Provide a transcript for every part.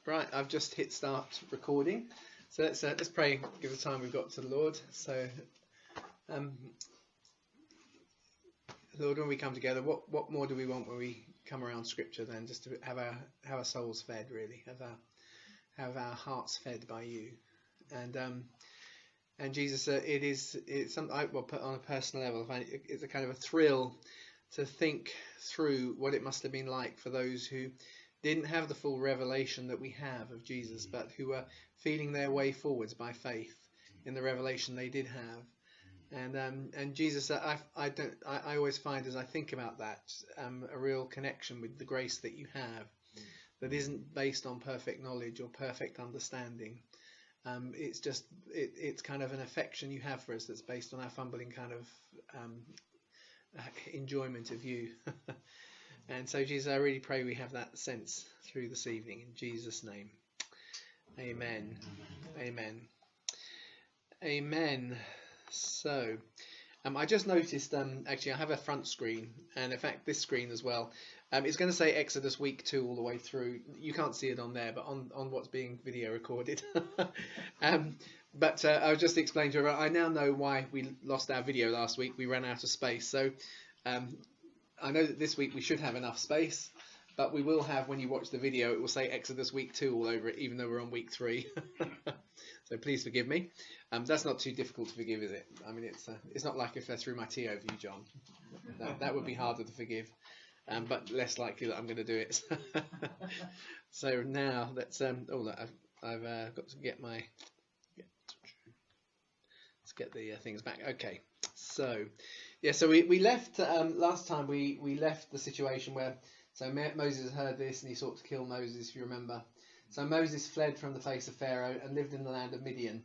Right, I've just hit start recording, so let's pray, give the time we've got to the Lord. So, Lord, when we come together, what more do we want when we come around Scripture than just to have our souls fed, really, have our hearts fed by you, and Jesus, it's something I will put on a personal level. It's a kind of a thrill to think through what it must have been like for those who didn't have the full revelation that we have of Jesus, but who were feeling their way forwards by faith in the revelation they did have. And Jesus, I always find as I think about that, a real connection with the grace that you have, that isn't based on perfect knowledge or perfect understanding. It's just it's kind of an affection you have for us that's based on our fumbling kind of enjoyment of you. And so, Jesus, I really pray we have that sense through this evening. In Jesus' name, amen. Amen. Amen. So, I just noticed, actually, I have a front screen, and in fact, this screen as well. It's going to say Exodus week 2 all the way through. You can't see it on there, but on what's being video recorded. But I was just explaining to her, I now know why we lost our video last week. We ran out of space. So, I know that this week we should have enough space, but we will have, when you watch the video, it will say Exodus week 2 all over it, even though we're on week 3. So please forgive me. That's not too difficult to forgive, is it? I mean, it's not like if I threw my tea over you, John. That would be harder to forgive, but less likely that I'm going to do it. So now let's I've got to get my let's get the things back. Okay, so. Yeah, so we left last time. We left the situation where Moses heard this and he sought to kill Moses, if you remember. So Moses fled from the face of Pharaoh and lived in the land of Midian,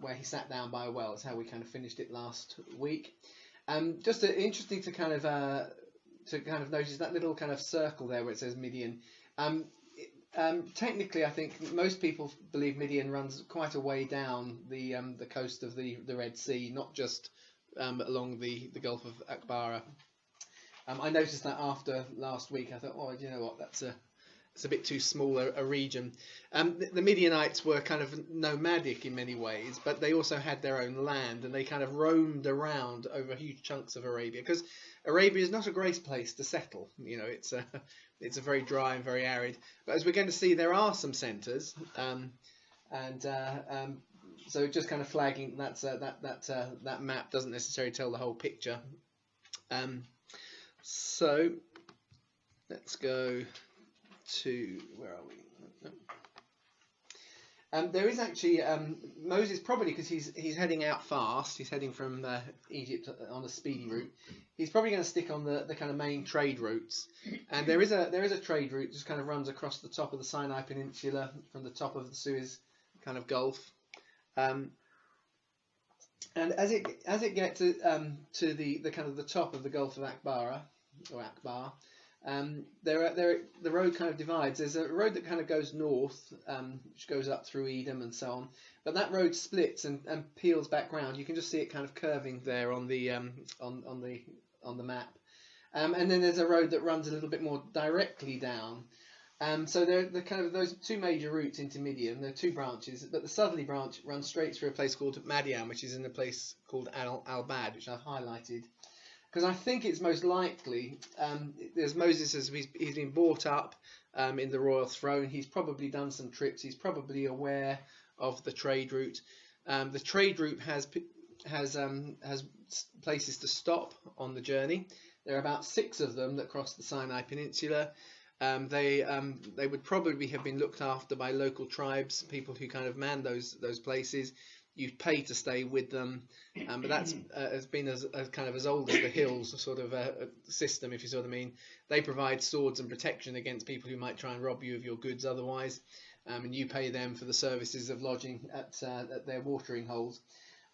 where he sat down by a well. That's how we kind of finished it last week. Just interesting to kind of notice that little kind of circle there where it says Midian. Technically, I think most people believe Midian runs quite a way down the coast of the Red Sea, not just along the Gulf of Akbara. I noticed that after last week. I thought, oh, you know what, it's a bit too small a region. The Midianites were kind of nomadic in many ways, but they also had their own land, and they kind of roamed around over huge chunks of Arabia, because Arabia is not a great place to settle. You know, it's a very dry and very arid. But as we're going to see, there are some centres, so just kind of flagging that map doesn't necessarily tell the whole picture. So let's go to, where are we? There is actually Moses, probably because he's heading out fast. He's heading from Egypt on a speedy route. He's probably going to stick on the kind of main trade routes. And there is a trade route that just kind of runs across the top of the Sinai Peninsula from the top of the Suez kind of Gulf. And as it gets to the kind of the top of the Gulf of Akbar, the road kind of divides. There's a road that kind of goes north, which goes up through Edom and so on. But that road splits and peels back round. You can just see it kind of curving there on the map. And then there's a road that runs a little bit more directly down. So they're kind of those two major routes into Midian. There are two branches, but the southerly branch runs straight through a place called Midian, which is in a place called Al-Bad, which I've highlighted. Because I think it's most likely, there's Moses, as he's been brought up in the royal throne. He's probably done some trips. He's probably aware of the trade route. The trade route has places to stop on the journey. There are about 6 of them that cross the Sinai Peninsula. They would probably have been looked after by local tribes, people who kind of man those places. You pay to stay with them, but that's has been as kind of as old as the hills, sort of a system, if you sort of mean. They provide swords and protection against people who might try and rob you of your goods otherwise, and you pay them for the services of lodging at their watering holes.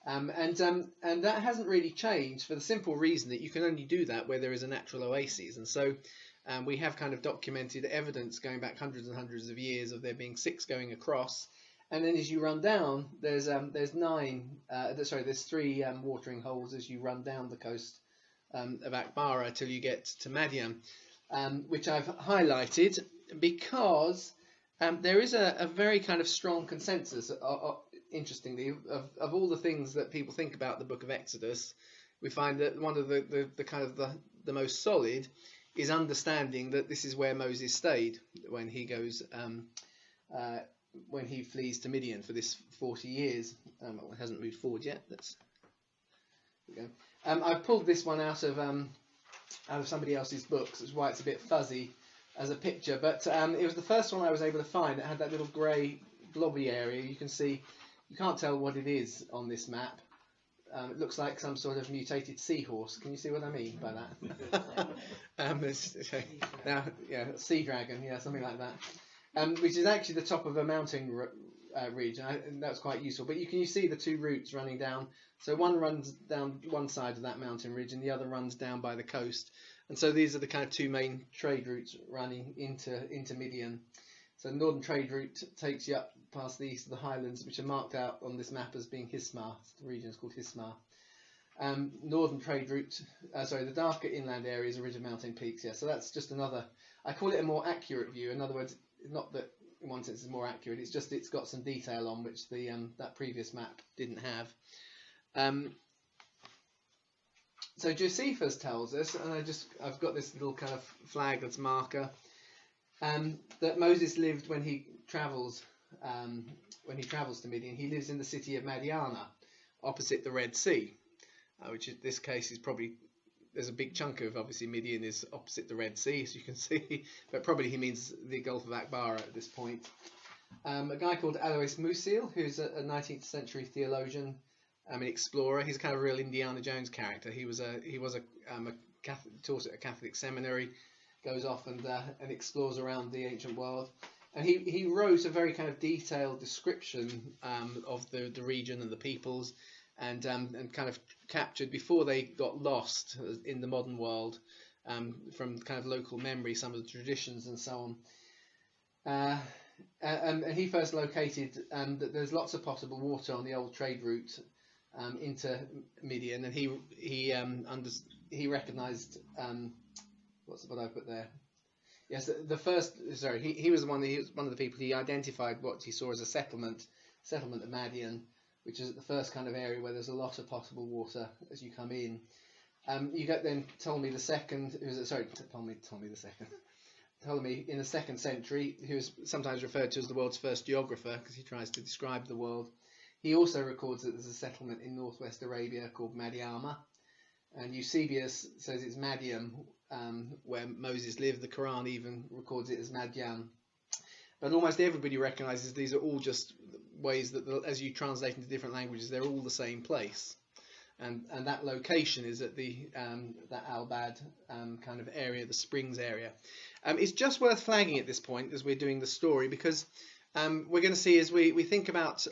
And that hasn't really changed, for the simple reason that you can only do that where there is a natural oasis. And so we have kind of documented evidence going back hundreds and hundreds of years of there being 6 going across. And then as you run down, there's 3 watering holes as you run down the coast of Akbara till you get to Midian, which I've highlighted. Because there is a very kind of strong consensus, interestingly, of all the things that people think about the Book of Exodus. We find that one of the kind of the most solid is understanding that this is where Moses stayed when he goes when he flees to Midian for this 40 years. It hasn't moved forward yet. There we go. I pulled this one out of somebody else's books. That's why it's a bit fuzzy as a picture, but it was the first one I was able to find. It had that little grey blobby area. You can see, you can't tell what it is on this map. It looks like some sort of mutated seahorse. Can you see what I mean by that? Now, yeah, sea dragon, yeah, something like that. Which is actually the top of a mountain ridge, and that's quite useful. But you see the two routes running down. So one runs down one side of that mountain ridge, and the other runs down by the coast. And so these are the kind of two main trade routes running into Midian. So the northern trade route takes you up past the east of the highlands, which are marked out on this map as being Hismar. The region is called Hismar. Northern trade route, the darker inland areas are ridge of mountain peaks. Yeah, so that's just another. I call it a more accurate view. In other words, not that in one sense it's more accurate. It's just it's got some detail on which the that previous map didn't have. So Josephus tells us, and I've got this little kind of flag that's marker, that Moses lived when he travels to Midian. He lives in the city of Madiana, opposite the Red Sea, which in this case is probably, there's a big chunk of, obviously Midian is opposite the Red Sea, as you can see, but probably he means the Gulf of Akbara at this point. A guy called Alois Musil, who's a 19th century theologian, an explorer. He's kind of a real Indiana Jones character. He was a Catholic, taught at a Catholic seminary, goes off and explores around the ancient world. And he wrote a very kind of detailed description of the region and the peoples, and kind of captured, before they got lost in the modern world, from kind of local memory, some of the traditions and so on. And he first located that there's lots of potable water on the old trade route into Midian, and he recognised what I put there. Yes, the first. Sorry, he was one of the people. He identified what he saw as a settlement of Midian, which is the first kind of area where there's a lot of potable water as you come in. You get then Ptolemy the second. Ptolemy the second. Ptolemy in the 2nd century, who is sometimes referred to as the world's first geographer because he tries to describe the world. He also records that there's a settlement in northwest Arabia called Madiama, and Eusebius says it's Madiam, where Moses lived. The Quran even records it as Madian. But almost everybody recognises these are all just ways that, as you translate into different languages, they're all the same place. And that location is at the that Al-Bad kind of area, the springs area. It's just worth flagging at this point as we're doing the story, because we're going to see, as we think about,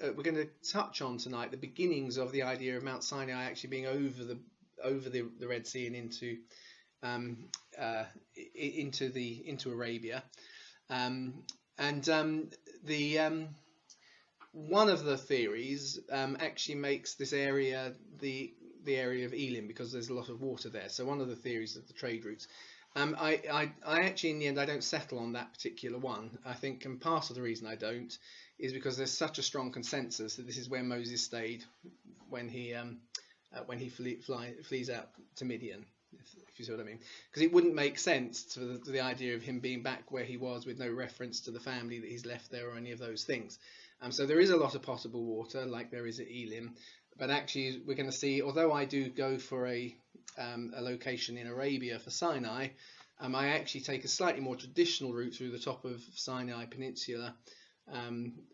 we're going to touch on tonight the beginnings of the idea of Mount Sinai actually being over the Red Sea and into Arabia, one of the theories actually makes this area the area of Elim, because there's a lot of water there. So one of the theories of the trade routes. I actually, in the end, I don't settle on that particular one. I think, and part of the reason I don't is because there's such a strong consensus that this is where Moses stayed when he flees out to Midian, if you see what I mean. Because it wouldn't make sense to the idea of him being back where he was with no reference to the family that he's left there or any of those things. So there is a lot of potable water, like there is at Elim, but actually we're going to see, although I do go for a location in Arabia for Sinai, I actually take a slightly more traditional route through the top of Sinai Peninsula,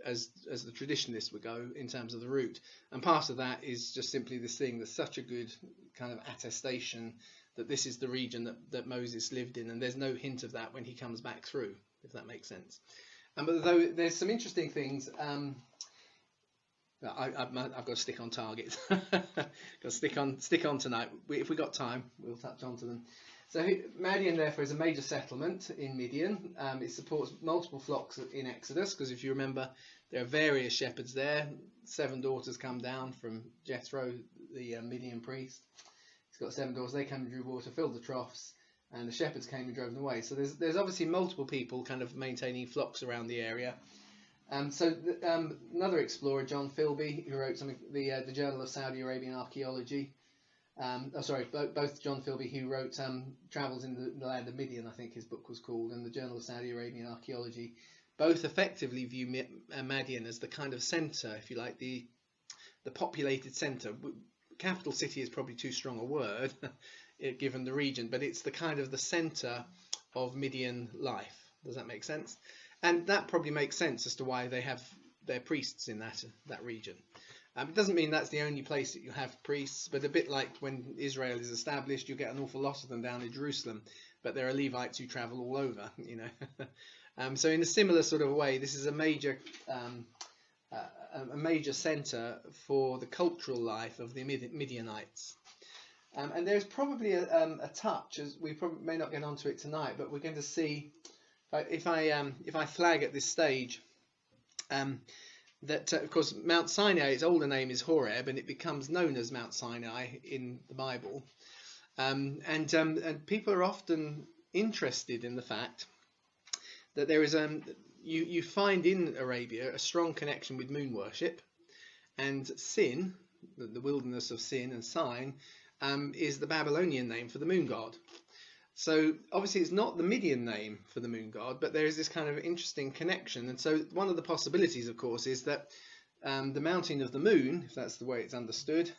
as the traditionalists would go in terms of the route. And part of that is just simply this thing, there's such a good kind of attestation that this is the region that Moses lived in, and there's no hint of that when he comes back through, if that makes sense. But though there's some interesting things, I've got to stick on target. Got to stick on tonight. If we got time, we'll touch on to them. So Midian, therefore, is a major settlement in Midian. It supports multiple flocks in Exodus, because if you remember, there are various shepherds there. 7 daughters come down from Jethro, the Midian priest. He's got 7 daughters. They come and drew water, filled the troughs, and the shepherds came and drove them away. So there's obviously multiple people kind of maintaining flocks around the area. Another explorer, John Philby, who wrote the Journal of Saudi Arabian Archaeology. Both John Philby, who wrote Travels in the Land of Midian, I think his book was called, and the Journal of Saudi Arabian Archaeology, both effectively view Midian as the kind of centre, if you like, the populated centre. Capital city is probably too strong a word, given the region, but it's the kind of the centre of Midian life. Does that make sense? And that probably makes sense as to why they have their priests in that region. It doesn't mean that's the only place that you have priests, but a bit like when Israel is established, you get an awful lot of them down in Jerusalem, but there are Levites who travel all over, you know. So in a similar sort of way, this is a major centre for the cultural life of the Midianites. And there's probably a touch, as we probably may not get onto it tonight, but we're going to see, if I flag at this stage, that of course Mount Sinai, its older name is Horeb, and it becomes known as Mount Sinai in the Bible, and people are often interested in the fact that there is you find in Arabia a strong connection with moon worship, and Sin, the wilderness of Sin and Sin, is the Babylonian name for the moon god. So obviously it's not the Midian name for the moon god, but there is this kind of interesting connection. And so one of the possibilities, of course, is that the mountain of the moon, if that's the way it's understood,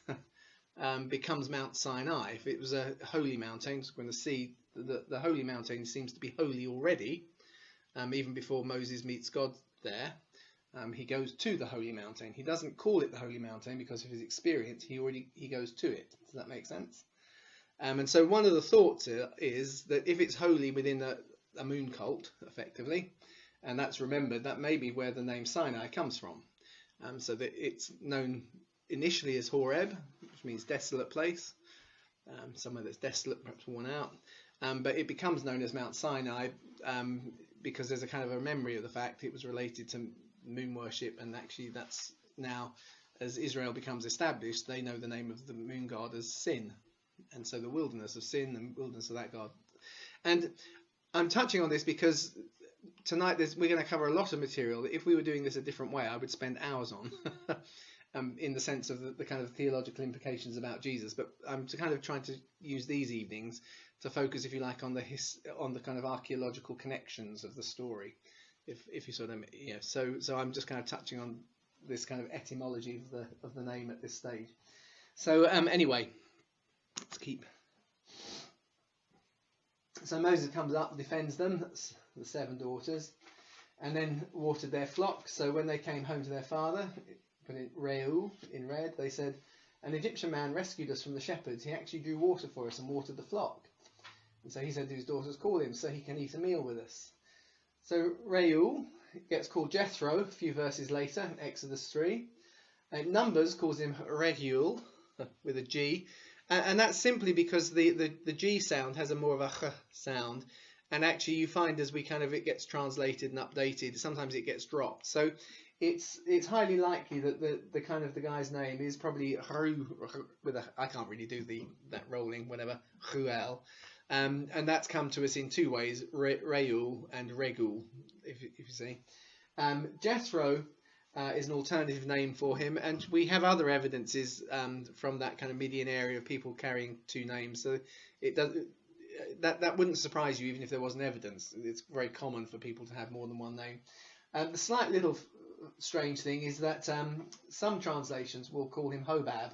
becomes Mount Sinai. If it was a holy mountain, we're going to see that the holy mountain seems to be holy already, even before Moses meets God there. He goes to the holy mountain. He doesn't call it the holy mountain because of his experience. He goes to it. Does that make sense? And so one of the thoughts is that if it's holy within a moon cult, effectively, and that's remembered, that may be where the name Sinai comes from. So that it's known initially as Horeb, which means desolate place, somewhere that's desolate, perhaps worn out. But it becomes known as Mount Sinai because there's a kind of a memory of the fact it was related to moon worship, and actually that's now, as Israel becomes established, they know the name of the moon god as Sin. And so the wilderness of Sin and wilderness of that god. And I'm touching on this because tonight we're going to cover a lot of material that if we were doing this a different way, I would spend hours on, in the sense of the kind of theological implications about Jesus. But I'm kind of trying to use these evenings to focus, if you like, on the kind of archaeological connections of the story, if you sort of, you know. So I'm just kind of touching on this kind of etymology of the name at this stage. So anyway. Let's keep. So Moses comes up, defends them, that's the 7 daughters, and then watered their flock. So when they came home to their father, put in Reu in red, they said, an Egyptian man rescued us from the shepherds. He actually drew water for us and watered the flock. And so he said to his daughters, call him so he can eat a meal with us. So Reu gets called Jethro a few verses later, in Exodus 3. Numbers calls him Reguel with a G. And that's simply because the G sound has a more of a H sound, and actually you find as it gets translated and updated, sometimes it gets dropped. So it's highly likely that the guy's name is probably with a, I can't really do that rolling, whatever, wlll, and that's come to us in 2 ways, Reuel and Regul, if you see. Jethro is an alternative name for him, and we have other evidences from that kind of Midian area of people carrying 2 names. So it does that wouldn't surprise you even if there wasn't evidence. It's very common for people to have more than 1 name. The slight little strange thing is that some translations will call him Hobab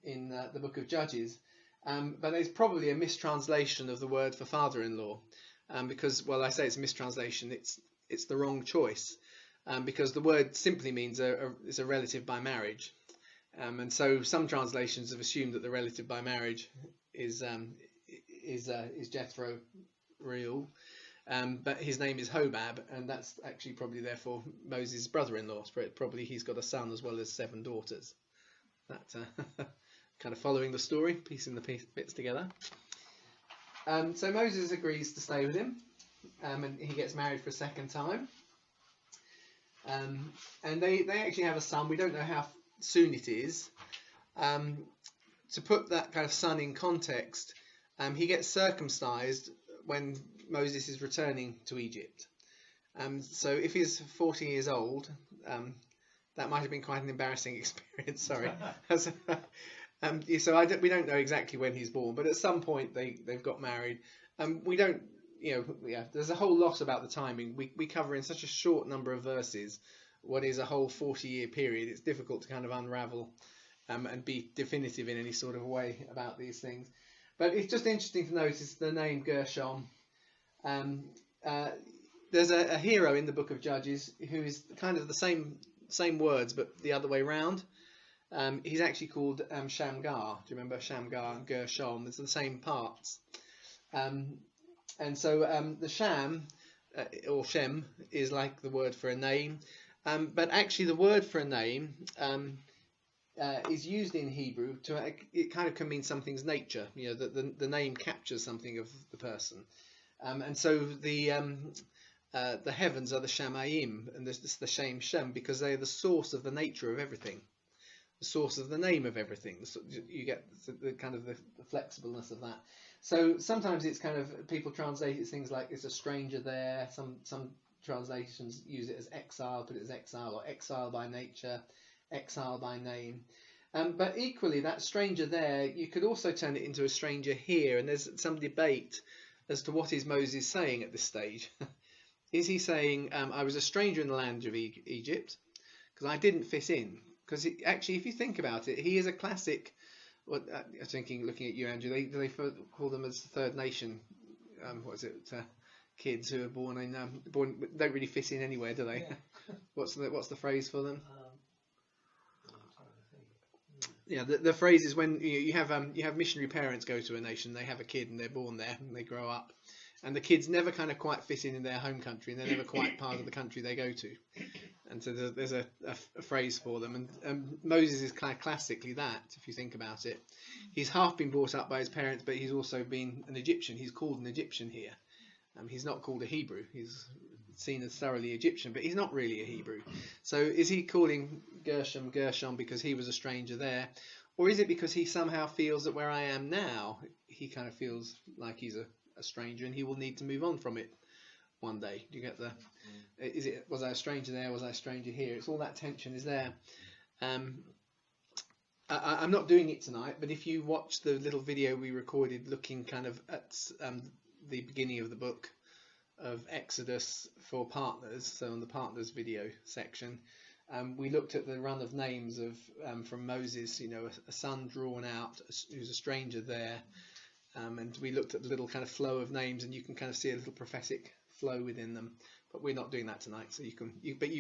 in the book of Judges, but there's probably a mistranslation of the word for father-in-law, because, well, I say it's a mistranslation. It's the wrong choice. Because the word simply means it's a relative by marriage, and so some translations have assumed that the relative by marriage is Jethro Reuel, but his name is Hobab, and that's actually probably therefore Moses' brother-in-law. Probably he's got a son as well as 7 daughters. That kind of following the story, piecing the bits together. So Moses agrees to stay with him, and he gets married for a 2nd time. And they actually have a son. We don't know how soon it is. To put that kind of son in context, he gets circumcised when Moses is returning to Egypt. So if he's 40 years old, that might have been quite an embarrassing experience. Sorry. So we don't know exactly when he's born, but at some point they've got married. We don't, there's a whole lot about the timing. We cover in such a short number of verses what is a whole 40-year period. It's difficult to kind of unravel and be definitive in any sort of way about these things. But it's just interesting to notice the name Gershom. There's a hero in the book of Judges who is kind of the same words but the other way round. He's actually called Shamgar. Do you remember Shamgar and Gershom? It's the same parts. And so the Sham or Shem is like the word for a name, but actually the word for a name is used in Hebrew it kind of can mean something's nature. The name captures something of the person, and so the heavens are the Shamayim, and there's the Shem because they are the source of the nature of everything, the source of the name of everything. So you get the kind of the flexibleness of that. So sometimes it's kind of, people translate it as things like it's a stranger there. Some translations use it as exile, put it as exile, or exile by nature, exile by name. But equally, that stranger there, you could also turn it into a stranger here. And there's some debate as to what is Moses saying at this stage. Is he saying, I was a stranger in the land of Egypt because I didn't fit in? Because actually, if you think about it, he is a classic. What I was thinking, looking at you, Andrew, do they call them as Third Nation? What is it? Kids who are born don't really fit in anywhere, do they? Yeah. What's the phrase for them? Yeah, the phrase is when you have missionary parents go to a nation, they have a kid and they're born there and they grow up, and the kids never kind of quite fit in their home country, and they're never quite part of the country they go to. And so there's a phrase for them, and Moses is kind of classically that, if you think about it. He's half been brought up by his parents, but he's also been an Egyptian. He's called an Egyptian here. He's not called a Hebrew. He's seen as thoroughly Egyptian, but he's not really a Hebrew. So is he calling Gershom because he was a stranger there? Or is it because he somehow feels that where I am now, he kind of feels like he's a stranger and he will need to move on from it one day? Do you get the... was I a stranger there? Was I a stranger here? It's all that tension is there. I'm not doing it tonight, but if you watch the little video we recorded looking kind of at the beginning of the book of Exodus for partners, so on the partners video section, we looked at the run of names of from Moses, a son drawn out who's a stranger there, and we looked at the little kind of flow of names, and you can kind of see a little prophetic flow within them. But we're not doing that tonight, so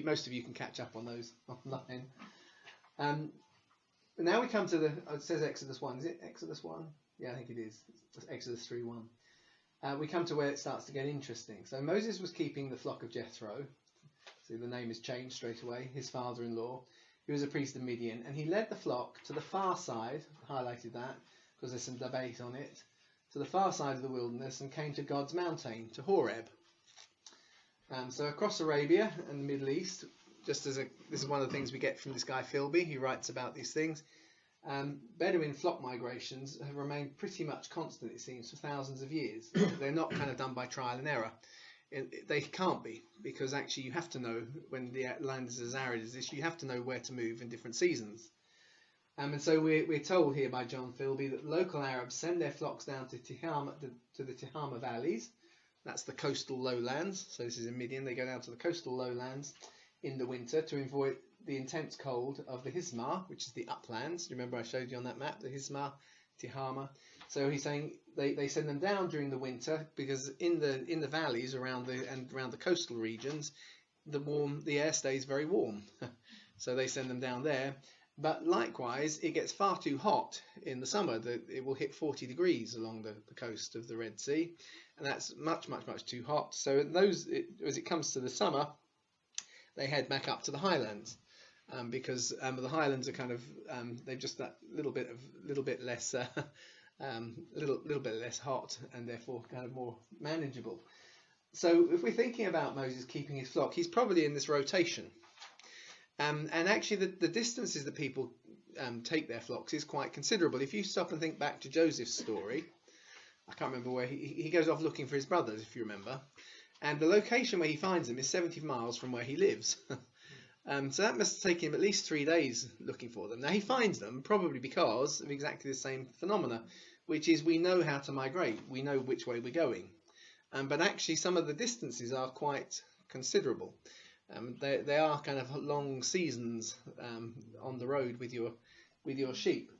most of you can catch up on those online. Now we come to it says Exodus 1. Is it Exodus 1? Yeah, I think it is. It's Exodus 3:1. We come to where it starts to get interesting. So Moses was keeping the flock of Jethro. So the name is changed straight away. His father-in-law, who was a priest of Midian, and he led the flock to the far side. Highlighted that because there's some debate on it. To the far side of the wilderness, and came to God's mountain, to Horeb. So across Arabia and the Middle East, this is one of the things we get from this guy Philby. He writes about these things. Bedouin flock migrations have remained pretty much constant, it seems, for thousands of years. They're not kind of done by trial and error. They can't be, because actually you have to know, when the land is as arid as this, you have to know where to move in different seasons. And so we're told here by John Philby that local Arabs send their flocks down to the Tihama valleys. That's the coastal lowlands. So this is in Midian. They go down to the coastal lowlands in the winter to avoid the intense cold of the Hismar, which is the uplands. Do you remember I showed you on that map, the Hismar, Tihama? So he's saying they send them down during the winter because in the valleys around the coastal regions, the air stays very warm. So they send them down there. But likewise, it gets far too hot in the summer. It will hit 40 degrees along the coast of the Red Sea, and that's much too hot. So as it comes to the summer, they head back up to the highlands, because the highlands are kind of they've just that little bit less hot, and therefore kind of more manageable. So if we're thinking about Moses keeping his flock, he's probably in this rotation. And actually the distances that people take their flocks is quite considerable. If you stop and think back to Joseph's story, I can't remember where he goes off looking for his brothers, if you remember, and the location where he finds them is 70 miles from where he lives. So that must take him at least 3 days looking for them. Now he finds them probably because of exactly the same phenomena, which is we know how to migrate, we know which way we're going, but actually some of the distances are quite considerable. They are kind of long seasons on the road with your sheep,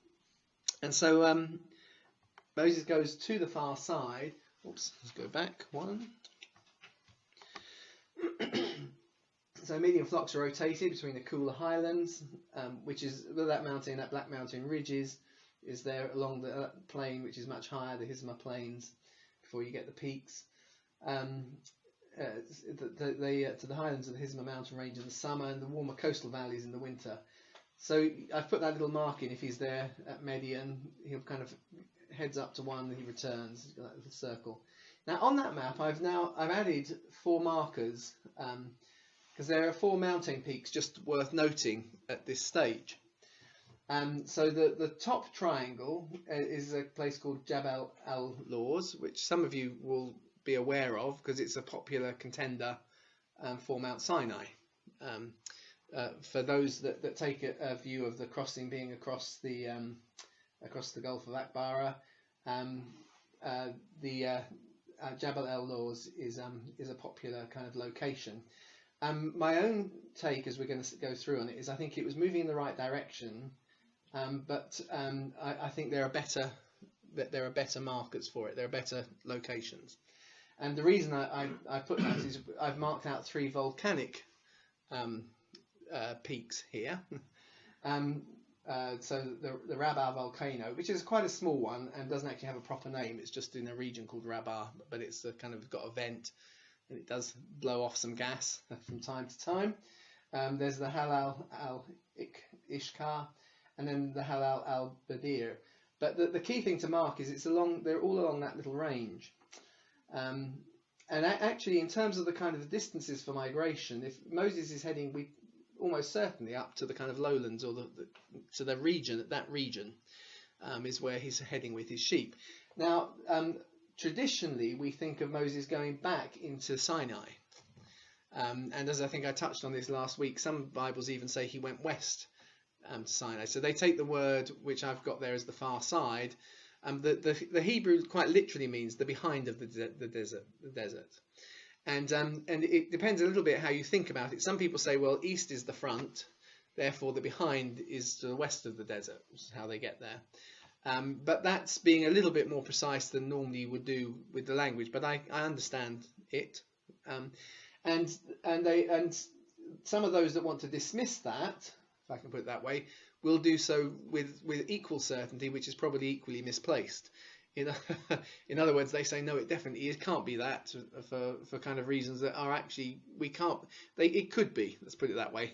and so Moses goes to the far side. Oops, let's go back one. So Midian flocks are rotated between the cooler highlands, which is that mountain, that Black Mountain ridge is there along the plain, which is much higher, the Hisma Plains, before you get the peaks. To the highlands of the Hisma mountain range in the summer and the warmer coastal valleys in the winter. So I've put that little mark in. If he's there at Midian, he'll kind of heads up to one and he returns. He's got that little circle. Now on that map, I've added 4 markers because there are 4 mountain peaks just worth noting at this stage. So the top triangle is a place called Jabal al-Lawz, which some of you will be aware of because it's a popular contender for Mount Sinai. For those that take a view of the crossing being across the Gulf of Akbara, Jabal al-Lawz is a popular kind of location. My own take, as we're going to go through on it, is I think it was moving in the right direction, but I think there are better markers for it. There are better locations. And the reason I put that is I've marked out 3 volcanic peaks here. So the Rabah volcano, which is quite a small one and doesn't actually have a proper name. It's just in a region called Rabah, but it's kind of got a vent and it does blow off some gas from time to time. There's the Halal al-Ishkar and then the Halal al-Badir. But the key thing to mark is they're all along that little range. And actually, in terms of the kind of distances for migration, if Moses is heading almost certainly up to the kind of lowlands or to the region, that region is where he's heading with his sheep. Now, traditionally, we think of Moses going back into Sinai. And as I think I touched on this last week, some Bibles even say he went west to Sinai. So they take the word, which I've got there as the far side. The Hebrew quite literally means the behind of the desert. And it depends a little bit how you think about it. Some people say, well, east is the front, therefore the behind is to the west of the desert, which is how they get there. But that's being a little bit more precise than normally you would do with the language, but I understand it. And some of those that want to dismiss that, if I can put it that way, will do so with equal certainty, which is probably equally misplaced. In other words, they say no, it definitely can't be that for kind of reasons that are actually it could be. Let's put it that way.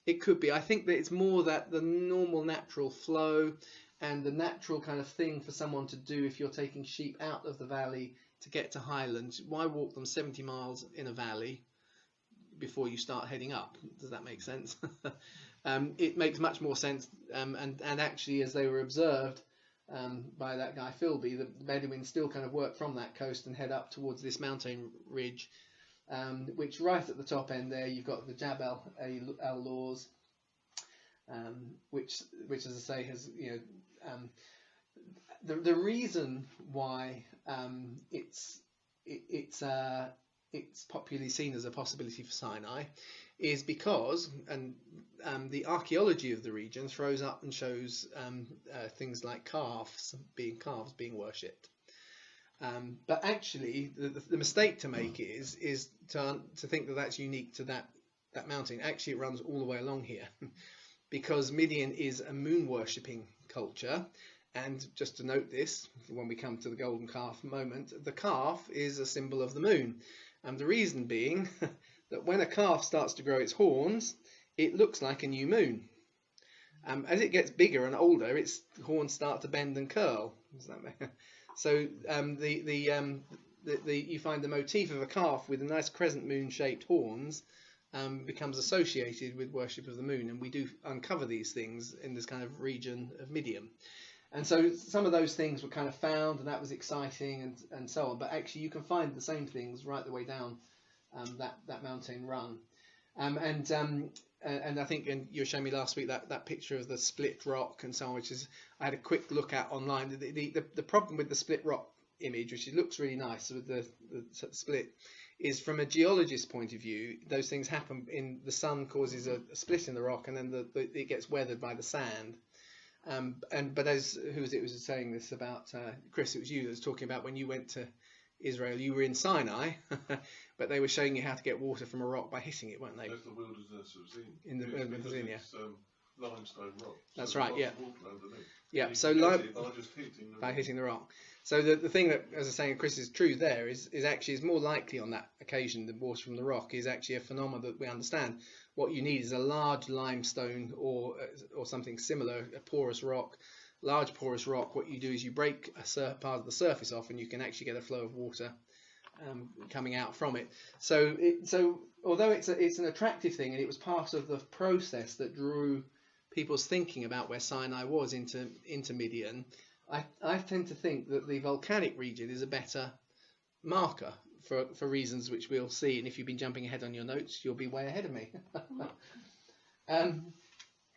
It could be. I think that it's more that the normal natural flow and the natural kind of thing for someone to do if you're taking sheep out of the valley to get to highlands. Why walk them 70 miles in a valley before you start heading up? Does that make sense? It makes much more sense, and actually, as they were observed by that guy Philby, the Bedouins still kind of work from that coast and head up towards this mountain ridge, which right at the top end there you've got the Jabal al-Lawz, which as I say has the reason why it's popularly seen as a possibility for Sinai is because the archaeology of the region throws up and shows things like calves being worshipped. But actually, the mistake to make is to think that that's unique to that mountain. Actually, it runs all the way along here, because Midian is a moon worshipping culture. And just to note this, when we come to the golden calf moment, the calf is a symbol of the moon. And the reason being that when a calf starts to grow its horns, it looks like a new moon. As it gets bigger and older, its horns start to bend and curl. Does that make sense? So you find the motif of a calf with a nice crescent moon-shaped horns becomes associated with worship of the moon, and we do uncover these things in this kind of region of Midian. And so some of those things were kind of found, and that was exciting, and so on. But actually, you can find the same things right the way down that mountain run. And I think, and you were showing me last week that picture of the split rock and so on, which is I had a quick look at online. The problem with the split rock image, which it looks really nice with the split, is from a geologist's point of view, those things happen in the sun causes a split in the rock, and then it gets weathered by the sand. But as who was saying this about Chris? It was you that was talking about when you went to Israel. You were in Sinai, but they were showing you how to get water from a rock by hitting it, weren't they? That's the wilderness of Zin. In the wilderness of Zin, yeah. Limestone rock. That's so right. Yeah. Yeah. So by hitting the rock. So the thing that, as I was saying, Chris, is true there is actually is more likely on that occasion the water from the rock is actually a phenomenon that we understand. What you need is a large limestone or something similar, a porous rock, large porous rock. What you do is you break a part of the surface off, and you can actually get a flow of water coming out from it. So although it's an attractive thing, and it was part of the process that drew people's thinking about where Sinai was into Midian, I tend to think that the volcanic region is a better marker for reasons which we'll see. And if you've been jumping ahead on your notes, you'll be way ahead of me.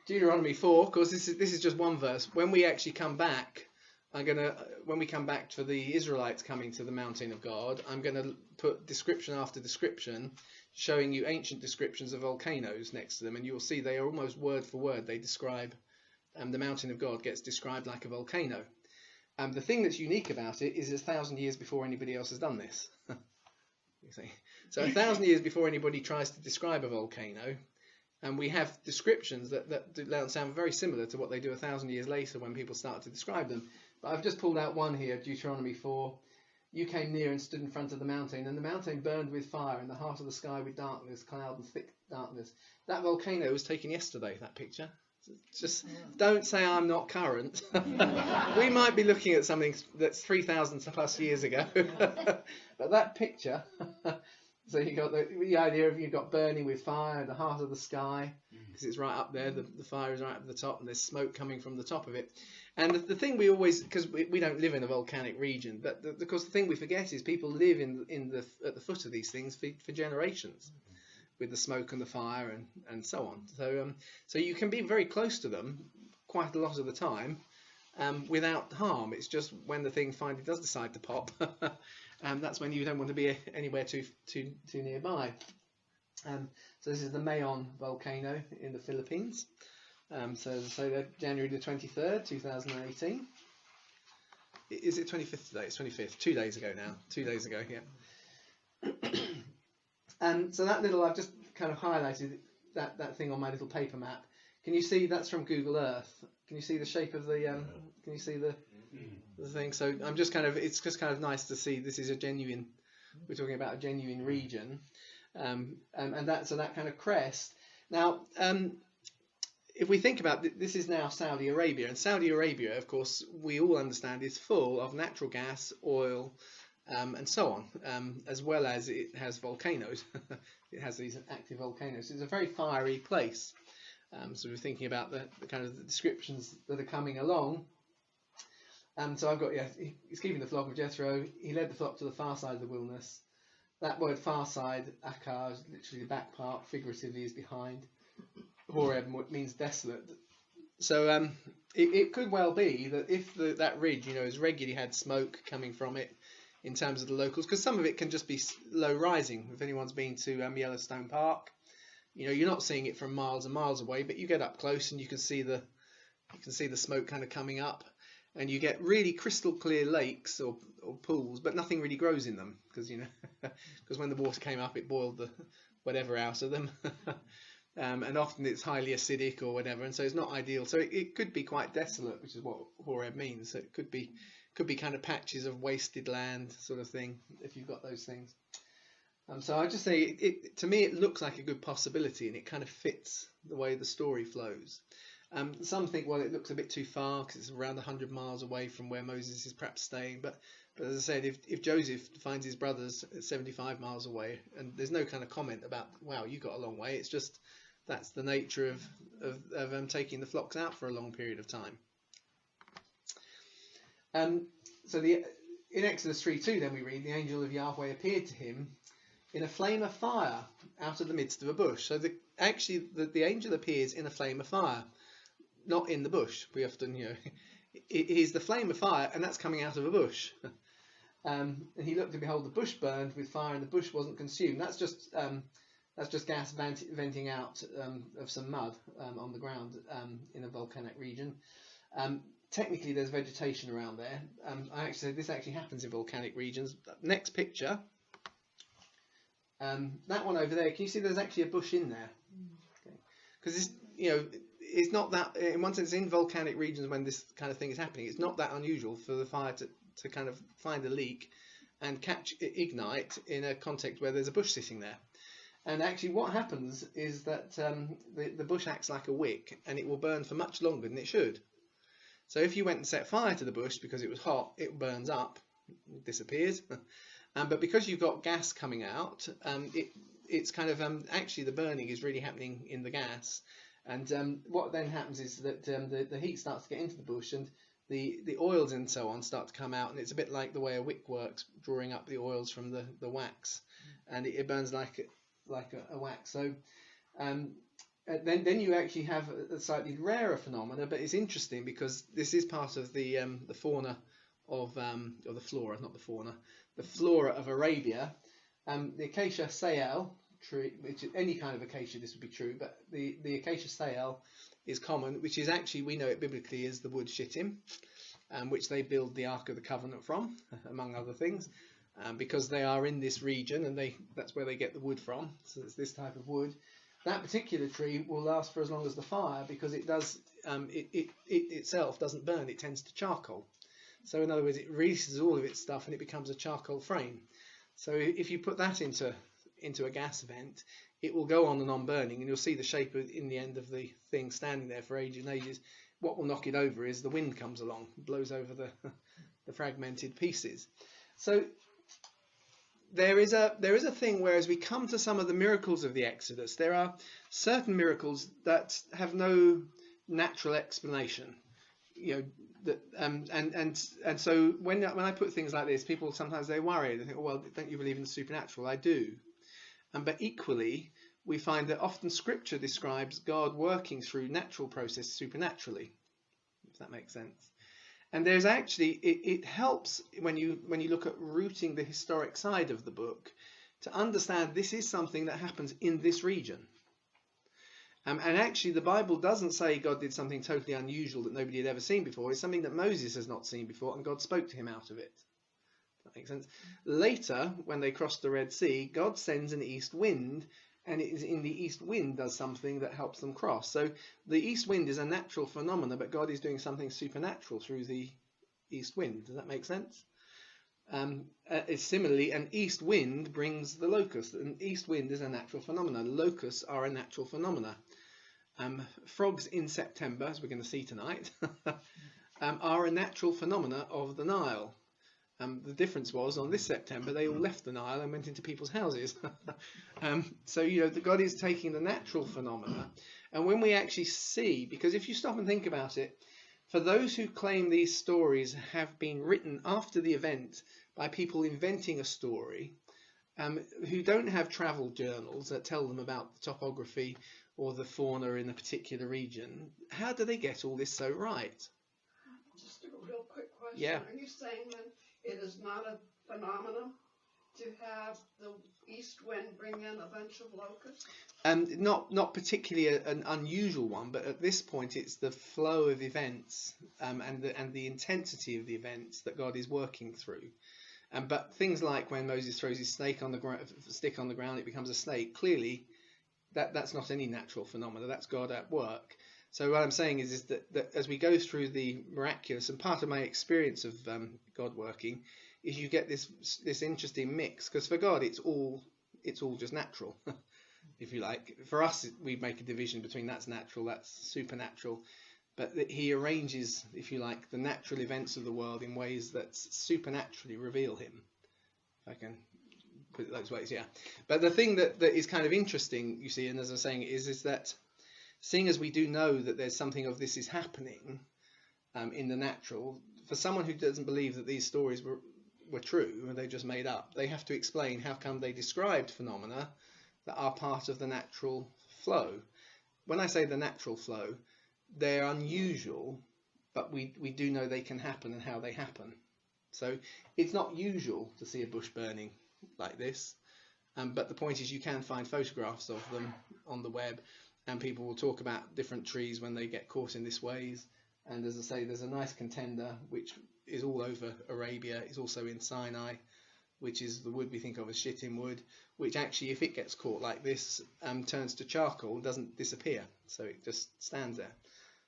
Deuteronomy 4, of course, this is just one verse. When we actually come back, when we come back for the Israelites coming to the mountain of God, I'm going to put description after description, showing you ancient descriptions of volcanoes next to them, and you'll see they are almost word for word. They describe the mountain of God gets described like a volcano. The thing that's unique about it is 1,000 years before anybody else has done this. You see, so 1,000 years before anybody tries to describe a volcano, and we have descriptions that sound very similar to what they do 1,000 years later when people start to describe them. But I've just pulled out one here, Deuteronomy 4. You came near and stood in front of the mountain, and the mountain burned with fire, in the heart of the sky with darkness, cloud and thick darkness. That volcano was taken yesterday, that picture. Just don't say I'm not current. We might be looking at something that's 3,000 plus years ago. But that picture, so you got the idea of you've got burning with fire, the heart of the sky, because it's right up there, the fire is right up at the top, and there's smoke coming from the top of it. And the thing we always, because we don't live in a volcanic region, but of course the thing we forget is people live at the foot of these things for generations, with the smoke and the fire and so on. So you can be very close to them quite a lot of the time without harm. It's just when the thing finally does decide to pop, that's when you don't want to be anywhere too nearby. So this is the Mayon volcano in the Philippines. So that January the 23rd, 2018. Is it 25th today? It's 25th. 2 days ago now. 2 days ago, yeah. And so that little, I've just kind of highlighted that thing on my little paper map. Can you see that's from Google Earth? Can you see the shape of the? Can you see the thing? So I'm just kind of, it's just kind of nice to see this is a genuine. We're talking about a genuine region, and that kind of crest. Now, if we think about this, is now Saudi Arabia, and Saudi Arabia, of course, we all understand is full of natural gas, oil. And so on, as well as it has volcanoes. It has these active volcanoes. It's a very fiery place. So we're thinking about the kind of the descriptions that are coming along. So I've got, he's keeping the flock of Jethro. He led the flock to the far side of the wilderness. That word far side, Akar, is literally the back part, figuratively is behind. Horeb means desolate. So it could well be that if that ridge, has regularly had smoke coming from it, in terms of the locals, because some of it can just be low rising. If anyone's been to Yellowstone Park, you're not seeing it from miles and miles away, but you get up close and you can see the smoke kind of coming up, and you get really crystal clear lakes or pools, but nothing really grows in them because because when the water came up, it boiled the whatever out of them, and often it's highly acidic or whatever, and so it's not ideal. So it could be quite desolate, which is what Horeb means. So it could be kind of patches of wasted land sort of thing if you've got those things. So I just say to me it looks like a good possibility, and it kind of fits the way the story flows. Some think, well, it looks a bit too far because it's around 100 miles away from where Moses is perhaps staying. But as I said, if Joseph finds his brothers 75 miles away, and there's no kind of comment about, wow, you got a long way. It's just that's the nature of taking the flocks out for a long period of time. So in Exodus 3:2, then we read, the angel of Yahweh appeared to him in a flame of fire out of the midst of a bush. So the angel appears in a flame of fire, not in the bush. We often, he's the flame of fire, and that's coming out of a bush. And he looked, and behold, the bush burned with fire, and the bush wasn't consumed. That's just gas venting out of some mud on the ground in a volcanic region. Technically, there's vegetation around there. This actually happens in volcanic regions. Next picture. That one over there. Can you see there's actually a bush in there? Because it's not that, in one sense, in volcanic regions when this kind of thing is happening, it's not that unusual for the fire to kind of find a leak and ignite in a context where there's a bush sitting there. And actually what happens is that the bush acts like a wick, and it will burn for much longer than it should. So if you went and set fire to the bush because it was hot, it burns up, it disappears. But because you've got gas coming out, it's kind of actually the burning is really happening in the gas. And what then happens is that the heat starts to get into the bush, and the oils and so on start to come out, and it's a bit like the way a wick works, drawing up the oils from the wax, and it burns like a wax. So then you actually have a slightly rarer phenomena, but it's interesting because this is part of the fauna of or the flora, not the fauna, the flora of Arabia. The acacia sael tree, which is any kind of acacia, this would be true, but the acacia sael is common, which is actually, we know it biblically as the wood shittim, which they build the Ark of the Covenant from, among other things, because they are in this region, and that's where they get the wood from. So it's this type of wood. That particular tree will last for as long as the fire, because it does it itself doesn't burn, it tends to charcoal. So in other words, it releases all of its stuff and it becomes a charcoal frame. So if you put that into a gas vent, it will go on and on burning, and you'll see the shape in the end of the thing standing there for ages and ages. What will knock it over is the wind comes along, blows over the fragmented pieces. So there is a thing where, as we come to some of the miracles of the Exodus, there are certain miracles that have no natural explanation. And so when I put things like this, people sometimes they worry. They think, oh, well, don't you believe in the supernatural? I do. But equally, we find that often Scripture describes God working through natural processes supernaturally, if that makes sense. And there's actually, it helps when you look at rooting the historic side of the book to understand this is something that happens in this region. And actually, the Bible doesn't say God did something totally unusual that nobody had ever seen before. It's something that Moses has not seen before, and God spoke to him out of it. That makes sense. Later, when they crossed the Red Sea, God sends an east wind, and it is in the east wind does something that helps them cross. So the east wind is a natural phenomenon, but God is doing something supernatural through the east wind. Does that make sense? Similarly, an east wind brings the locust. An east wind is a natural phenomenon. Locusts are a natural phenomena. Frogs in September, as we're going to see tonight, are a natural phenomena of the Nile. The difference was, on this September, they all left the Nile and went into people's houses. So, God is taking the natural phenomena. And when we actually see, because if you stop and think about it, for those who claim these stories have been written after the event by people inventing a story, who don't have travel journals that tell them about the topography or the fauna in a particular region, how do they get all this so right? Just a real quick question. Yeah. Are you saying that it is not a phenomenon to have the east wind bring in a bunch of locusts? Not particularly an unusual one, but at this point it's the flow of events and the intensity of the events that God is working through. But things like when Moses throws his stick on the ground, it becomes a snake. Clearly, that's not any natural phenomena. That's God at work. So what I'm saying is that as we go through the miraculous, and part of my experience of God working is you get this interesting mix, because for God it's all just natural, if you like. For us, we make a division between that's natural, that's supernatural, but he arranges, if you like, the natural events of the world in ways that supernaturally reveal him. If I can put it those ways, yeah. But the thing that is kind of interesting, you see, and as I'm saying, is that seeing as we do know that there's something of this is happening in the natural, for someone who doesn't believe that these stories were true and they just made up, they have to explain how come they described phenomena that are part of the natural flow. When I say the natural flow, they're unusual, but we do know they can happen and how they happen. So it's not usual to see a bush burning like this, but the point is you can find photographs of them on the web, and people will talk about different trees when they get caught in this ways. And as I say, there's a nice contender which is all over Arabia. It's also in Sinai, which is the wood we think of as shittim wood, which actually, if it gets caught like this, turns to charcoal, doesn't disappear, so it just stands there.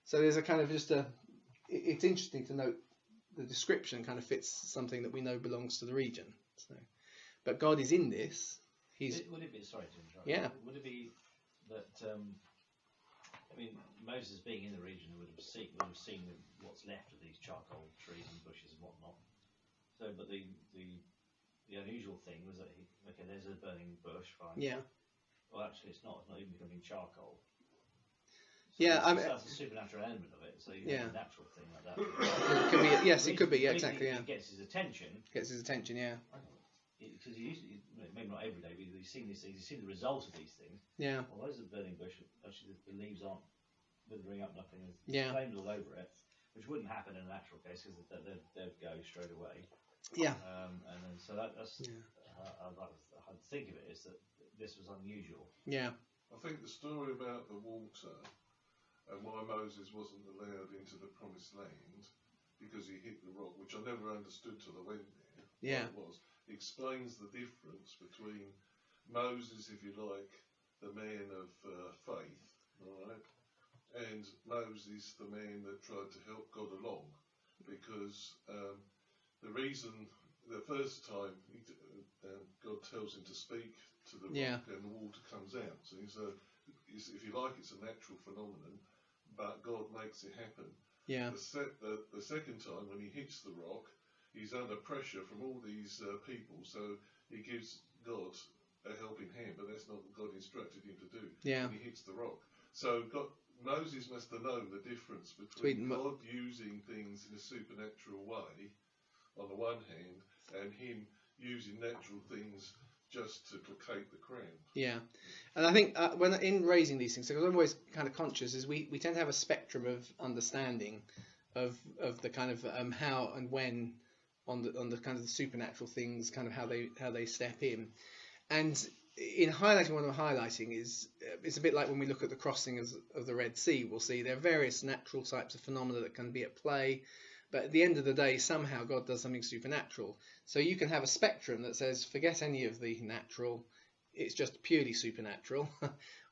So there's a kind of it's interesting to note the description kind of fits something that we know belongs to the region. So, but God is in this. Would it be, sorry to interrupt. Yeah. Would it be that I mean, Moses being in the region would have seen what's left of these charcoal trees and bushes and whatnot. So, but the unusual thing was that there's a burning bush, fine. Yeah. Well, actually, it's not even becoming charcoal. So Yeah, that's a supernatural element of it. So you have a natural thing like that. It could be, yes, it could be, yeah, exactly, yeah. It gets his attention. Yeah. Because maybe not every day, but he's seen these things. He's seen the result of these things. Yeah. Well, there's a burning bush. Actually, the leaves aren't withering up, nothing. Yeah. There's flames all over it, which wouldn't happen in a natural case because they'd go straight away. Yeah. And then so that's I'd think of it is that this was unusual. Yeah. I think the story about the water and why Moses wasn't allowed into the promised land because he hit the rock, which I never understood till I went there. Yeah. What it was, explains the difference between Moses, if you like, the man of faith, all right, and Moses, the man that tried to help God along, because the reason, the first time God tells him to speak to the rock and the water comes out. So if you like, it's a natural phenomenon, but God makes it happen. Yeah. The second time when he hits the rock, he's under pressure from all these people, so he gives God a helping hand, but that's not what God instructed him to do. Yeah. And he hits the rock. So Moses must have known the difference between God using things in a supernatural way on the one hand, and him using natural things just to placate the crown. Yeah, and I think when in raising these things, because I'm always kind of conscious, is we tend to have a spectrum of understanding of the kind of how and when on the kind of the supernatural things, kind of how they step in, and in highlighting what I'm highlighting is it's a bit like when we look at the crossing of the Red Sea. We'll see there are various natural types of phenomena that can be at play. But at the end of the day, somehow God does something supernatural. So you can have a spectrum that says, forget any of the natural, it's just purely supernatural.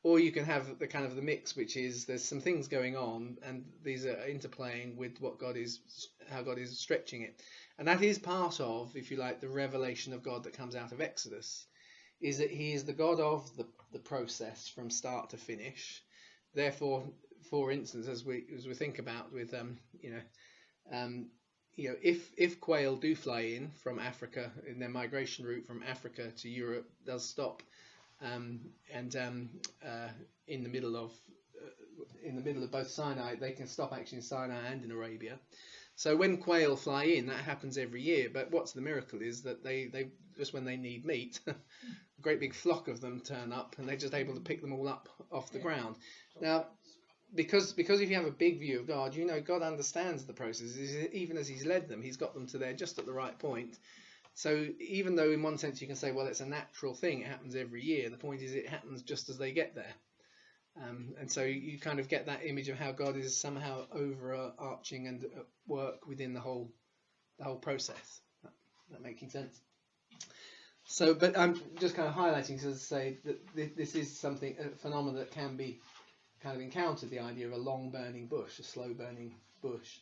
Or you can have the kind of the mix, which is there's some things going on, and these are interplaying with what how God is stretching it. And that is part of, if you like, the revelation of God that comes out of Exodus, is that he is the God of the process from start to finish. Therefore, for instance, as we think about with, if quail do fly in from Africa, in their migration route from Africa to Europe does stop, and in the middle of both Sinai, they can stop actually in Sinai and in Arabia. So when quail fly in, that happens every year. But what's the miracle is that they just when they need meat, a great big flock of them turn up, and they're just able to pick them all up off the ground. Now, because if you have a big view of God, God understands the process. Even as he's led them, he's got them to there just at the right point. So even though in one sense you can say, well, it's a natural thing, it happens every year, the point is it happens just as they get there. And so you kind of get that image of how God is somehow overarching and at work within the whole process. That making sense? So, but I'm just kind of highlighting to say that this is a phenomenon that can be kind of encountered, the idea of a long burning bush, a slow burning bush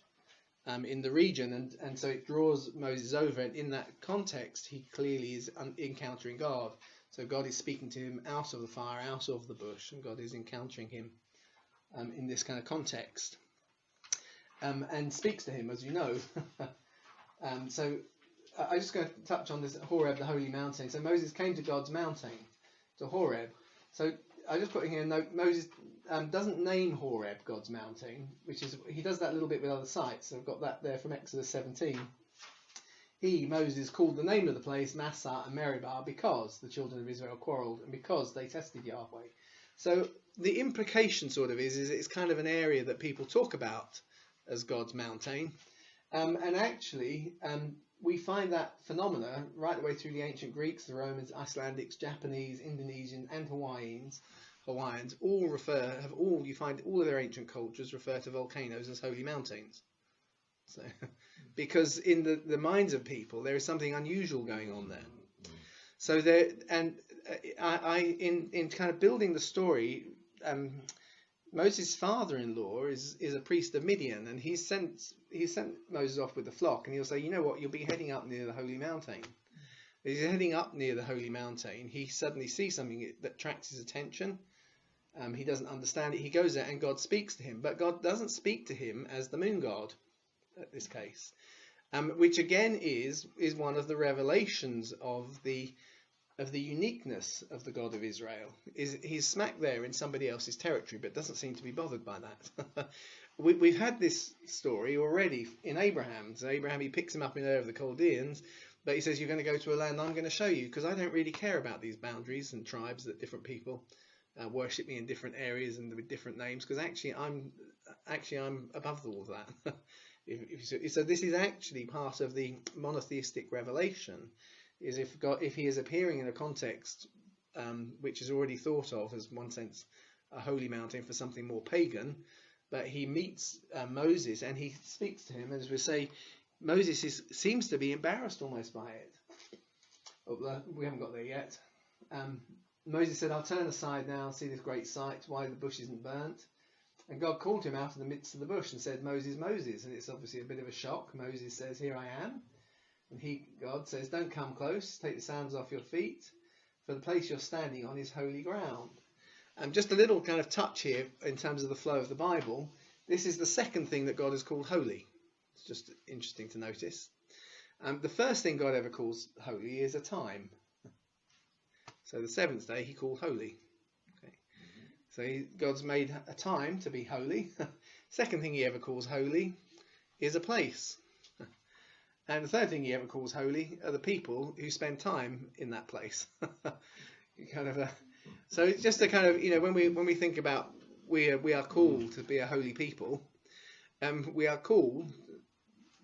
in the region, and so it draws Moses over, and in that context he clearly is encountering God. So God is speaking to him out of the fire, out of the bush, and God is encountering him in this kind of context, and speaks to him, as you know. So I'm just going to touch on this Horeb, the holy mountain. So Moses came to God's mountain, to Horeb. So I just put in here a note, Moses doesn't name Horeb God's mountain, which is, he does that a little bit with other sites. I've got that there from Exodus 17. He, Moses, called the name of the place Massah and Meribah because the children of Israel quarrelled and because they tested Yahweh. So the implication sort of is it's kind of an area that people talk about as God's mountain. And actually, we find that phenomena right the way through the ancient Greeks, the Romans, Icelandics, Japanese, Indonesian, and Hawaiians you find all of their ancient cultures refer to volcanoes as holy mountains. So, because in the minds of people, there is something unusual going on there. So there, and in kind of building the story, Moses' father-in-law is a priest of Midian, and he sent Moses off with the flock, and he'll say, you know what, you'll be heading up near the holy mountain. As he's heading up near the holy mountain, he suddenly sees something that attracts his attention. He doesn't understand it. He goes there, and God speaks to him, but God doesn't speak to him as the moon god at this case, which again is one of the revelations of the uniqueness of the God of Israel. He's smack there in somebody else's territory, but doesn't seem to be bothered by that. We've had this story already in Abraham. So Abraham, he picks him up in Ur of the Chaldeans, but he says, you're going to go to a land I'm going to show you, because I don't really care about these boundaries and tribes that different people worship me in different areas and with different names, because actually I'm above all of that. So this is actually part of the monotheistic revelation, is if he is appearing in a context which is already thought of as, in one sense, a holy mountain for something more pagan, but he meets Moses and he speaks to him, and as we say, Moses seems to be embarrassed almost by it. We haven't got there yet. Moses said, I'll turn aside now and see this great sight, why the bush isn't burnt. And God called him out of the midst of the bush and said, Moses, Moses. And it's obviously a bit of a shock. Moses says, here I am. And God says, don't come close, take the sandals off your feet, for the place you're standing on is holy ground. Just a little kind of touch here in terms of the flow of the Bible. This is the second thing that God has called holy. It's just interesting to notice. The first thing God ever calls holy is a time. So the seventh day he called holy. Okay. So God's made a time to be holy. Second thing he ever calls holy is a place. And the third thing he ever calls holy are the people who spend time in that place. So it's just a kind of, when we think about we are called to be a holy people, we are called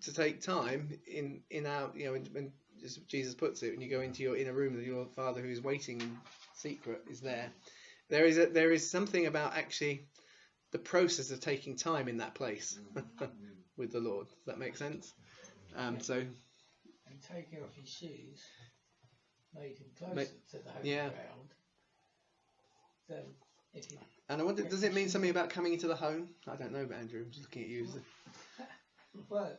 to take time in our, when as Jesus puts it, when you go into your inner room, your Father who is waiting in secret is there. There is something about actually the process of taking time in that place with the Lord. Does that make sense? And taking off his shoes made him closer to the holy ground. And I wonder, does it mean something about coming into the home? I don't know, but Andrew, I'm just looking at you. Well,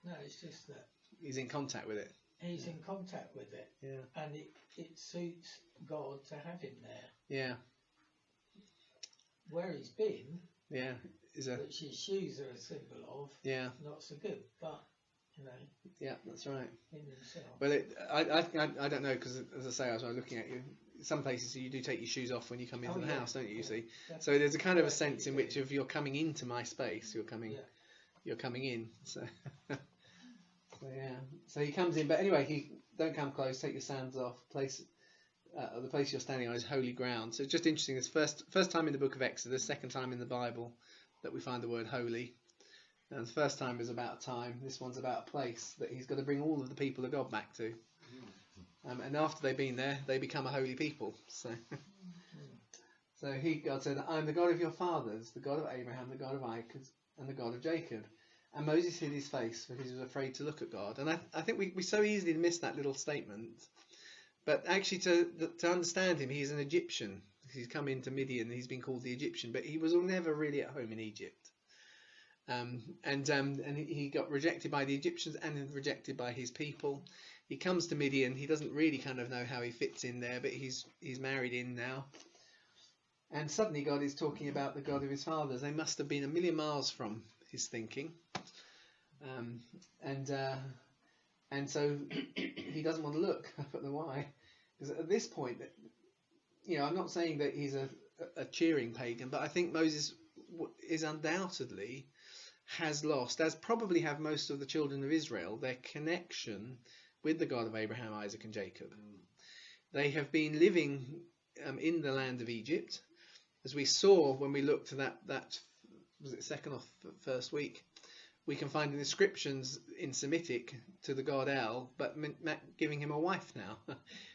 no, it's just that he's in contact with it. He's in contact with it, and it suits God to have him there. Yeah. Where he's been, which his shoes are a symbol of, not so good, but yeah, that's right. In himself. Well, I don't know, because as I say, I was looking at you. Some places you do take your shoes off when you come into the house, don't you? You see, so there's a kind of a sense in which if you're coming into my space, you're coming in. So. So he comes in, but anyway, don't come close. Take your sandals off. The place you're standing on is holy ground. So it's just interesting. This first time in the book of Exodus, second time in the Bible that we find the word holy. And the first time is about a time. This one's about a place that he's got to bring all of the people of God back to. And after they've been there, they become a holy people. So, God said, "I am the God of your fathers, the God of Abraham, the God of Isaac, and the God of Jacob." And Moses hid his face because he was afraid to look at God. And I think we so easily miss that little statement. But actually, to understand him, he's an Egyptian. He's come into Midian. He's been called the Egyptian, but he was never really at home in Egypt. And he got rejected by the Egyptians and rejected by his people. He comes to Midian. He doesn't really kind of know how he fits in there, but he's married in now. And suddenly God is talking about the God of his fathers. They must have been a million miles from his thinking. And so he doesn't want to look up at the why. Because at this point, I'm not saying that he's a a cheering pagan, but I think Moses is undoubtedly has lost, as probably have most of the children of Israel, their connection with the God of Abraham, Isaac and Jacob. They have been living in the land of Egypt, as we saw when we looked at that was it second or first week. We can find inscriptions in Semitic to the god El, but giving him a wife now.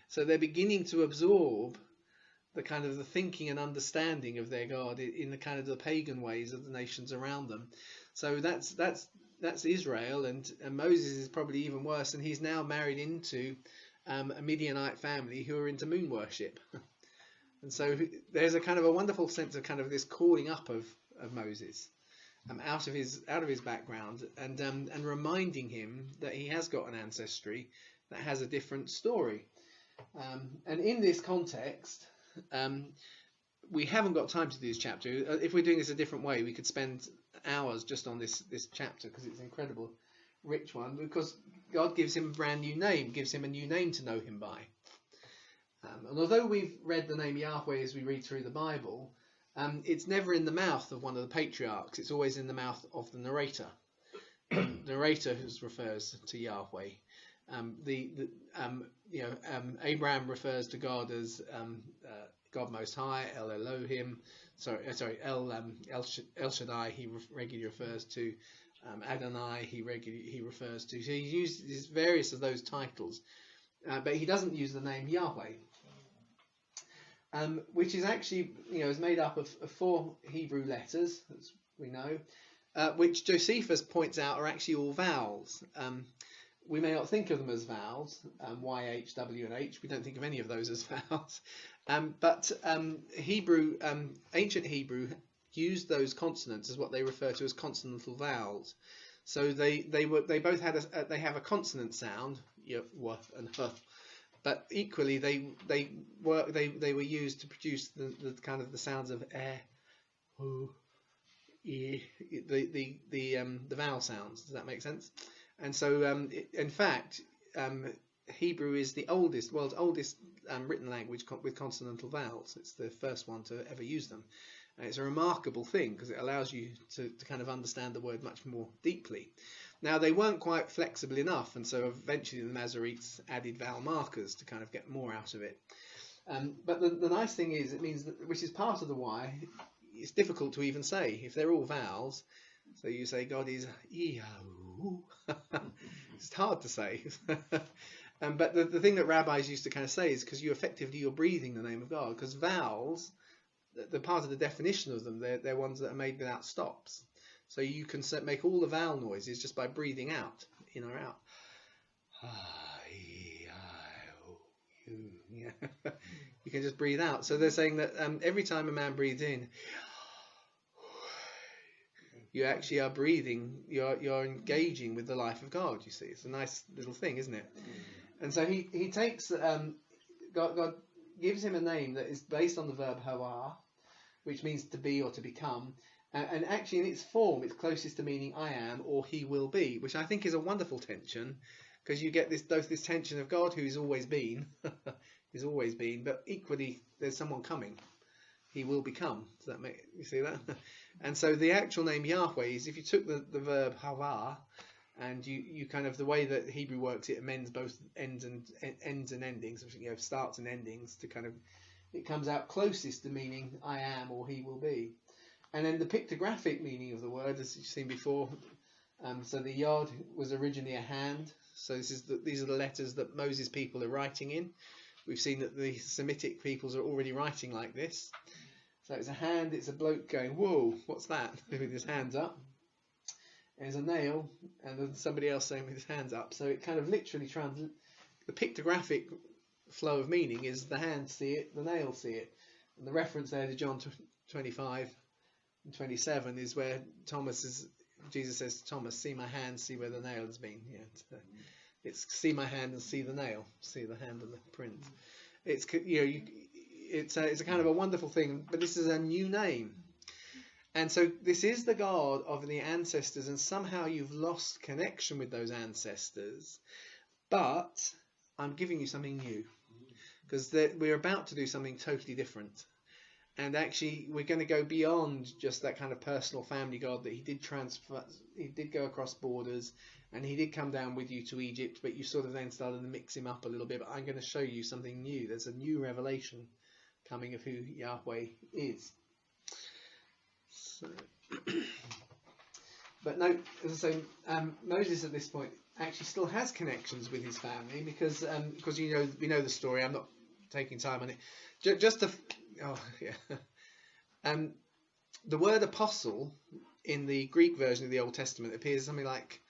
So they're beginning to absorb the kind of the thinking and understanding of their God in the kind of the pagan ways of the nations around them. So that's Israel, and Moses is probably even worse, and he's now married into a Midianite family who are into moon worship. And so there's a kind of a wonderful sense of kind of this calling up of Moses out of his background, and reminding him that he has got an ancestry that has a different story. And in this context, we haven't got time to do this chapter. If we're doing this a different way, we could spend hours just on this chapter, because it's an incredible rich one, because God gives him a brand new name, gives him a new name to know him by. And although we've read the name Yahweh as we read through the Bible, it's never in the mouth of one of the patriarchs. It's always in the mouth of the narrator. The narrator who refers to Yahweh. Abraham refers to God as God Most High, El Elohim. El Shaddai. He regularly refers to Adonai. He refers to. So he uses various of those titles, but he doesn't use the name Yahweh. Which is actually, is made up of 4 Hebrew letters, as we know, which Josephus points out are actually all vowels. We may not think of them as vowels, Y, H, W, and H. We don't think of any of those as vowels. But Hebrew, ancient Hebrew, used those consonants as what they refer to as consonantal vowels. So they both have a consonant sound, w and h. But equally, they were used to produce the kind of the sounds of the vowel sounds. Does that make sense? And so, in fact, Hebrew is the world's oldest written language with consonantal vowels. It's the first one to ever use them. And it's a remarkable thing because it allows you to kind of understand the word much more deeply. Now, they weren't quite flexible enough, and so eventually the Masoretes added vowel markers to kind of get more out of it. But the nice thing is, it means that, which is part of the why, it's difficult to even say if they're all vowels. So you say God is Yahoo. It's hard to say. But the thing that rabbis used to kind of say is because you're breathing the name of God, because vowels, the part of the definition of them, they're ones that are made without stops. So you can make all the vowel noises just by breathing out, in or out. You can just breathe out. So they're saying that every time a man breathes in, you actually are breathing. You're engaging with the life of God. You see, it's a nice little thing, isn't it? And so he takes God gives him a name that is based on the verb hawah, which means to be or to become. And actually, in its form, it's closest to meaning I am or he will be, which I think is a wonderful tension, because you get this tension of God who has always been, but equally there's someone coming. He will become. Does that make you see that? And so the actual name Yahweh is, if you took the verb hava, and you kind of, the way that Hebrew works, it amends both ends and endings, starts and endings, to kind of, it comes out closest to meaning I am or he will be. And then the pictographic meaning of the word, as you've seen before, so the yod was originally a hand. So these are the letters that Moses' people are writing in. We've seen that the Semitic peoples are already writing like this. So it's a hand, it's a bloke going, whoa, what's that? With his hands up. There's a nail, and then somebody else saying with his hands up. So it kind of literally the pictographic flow of meaning is the hands see it, the nails see it. And the reference there to John 25 and 27 is where Jesus says to Thomas, see my hand, see where the nail has been. Yeah, it's see my hand and see the nail, see the hand and the print. It's it's a kind of a wonderful thing, but this is a new name. And so this is the God of the ancestors, and somehow you've lost connection with those ancestors. But I'm giving you something new, because we're about to do something totally different. And actually, we're going to go beyond just that kind of personal family God, that he did transfer, he did go across borders, and he did come down with you to Egypt, but you sort of then started to mix him up a little bit. But I'm going to show you something new. There's a new revelation coming of who Yahweh is. So, but no, as I say, Moses at this point actually still has connections with his family, because we know the story. I'm not taking time on it. Just to, the word apostle in the Greek version of the Old Testament appears something like,